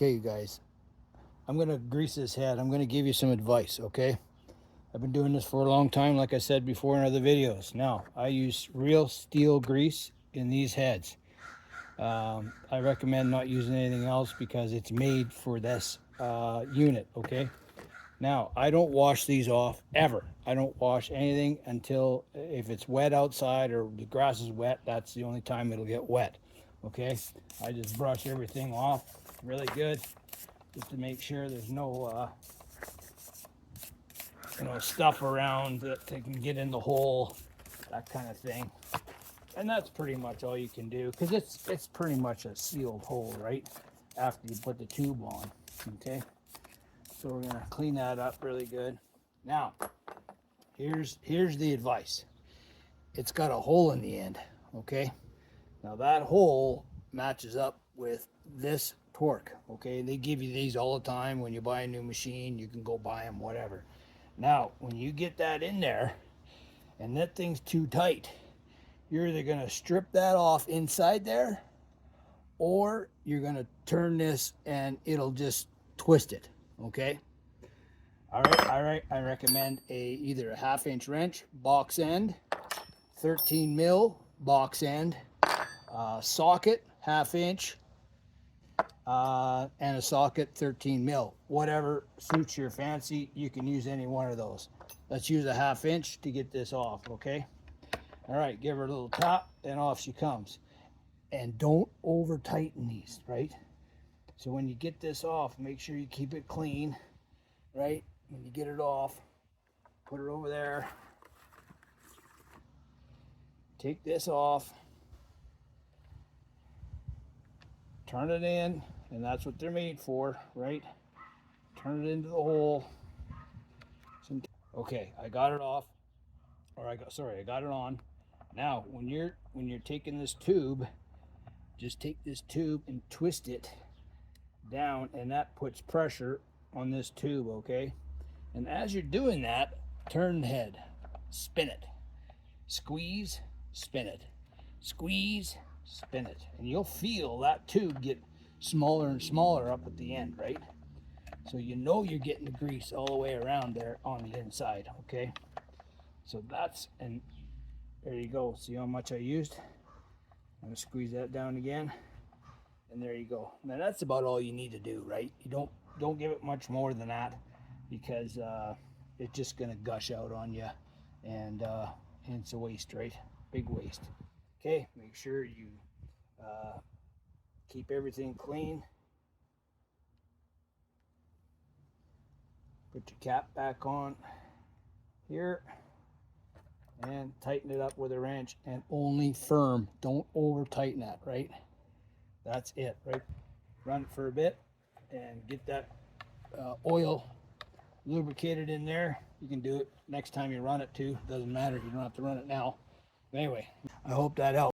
Okay, you guys, I'm going to grease this head. I'm going to give you some advice, okay? I've been doing this for a long time, like I said before in other videos. Now, I use real Stihl grease in these heads. I recommend not using anything else because it's made for this unit, okay? Now, I don't wash these off ever. I don't wash anything until if it's wet outside or the grass is wet, that's the only time it'll get wet, okay? I just brush everything off really good just to make sure there's no stuff around that they can get in the hole, that kind of thing. And that's pretty much all you can do because it's pretty much a sealed hole, right? After you put the tube on, okay? So we're gonna clean that up really good. Now, here's the advice. It's got a hole in the end, okay? Now that hole matches up with this torque, okay? They give you these all the time when you buy a new machine. You can go buy them, whatever. Now, when you get that in there and that thing's too tight, you're either gonna strip that off inside there or you're gonna turn this and it'll just twist it, okay? All right, I recommend either a 1/2 inch wrench, box end, 13 mil box end, socket 1/2 inch, and a socket 13 mil. Whatever suits your fancy, you can use any one of those. Let's use a 1/2 inch to get this off, okay? All right, give her a little tap and off she comes. And don't over tighten these, right? So when you get this off, make sure you keep it clean, right? When you get it off, put it over there. Take this off. Turn it in, and that's what they're made for, right? Turn it into the hole. Okay, I got it off. I got it on. Now, when you're taking this tube, just take this tube and twist it down, and that puts pressure on this tube, okay? And as you're doing that, turn the head, spin it, squeeze, spin it, squeeze, spin it, and you'll feel that tube get smaller and smaller up at the end, right? So you know you're getting the grease all the way around there on the inside, okay? So and there you go. See how much I used? I'm gonna squeeze that down again, and there you go. Now that's about all you need to do, right? You don't give it much more than that because it's just gonna gush out on you, and it's a waste, right? Big waste. Okay, make sure you keep everything clean. Put your cap back on here and tighten it up with a wrench, and only firm. Don't over tighten that, right? That's it, right? Run it for a bit and get that oil lubricated in there. You can do it next time you run it too. Doesn't matter. You don't have to run it now. Anyway, I hope that helps.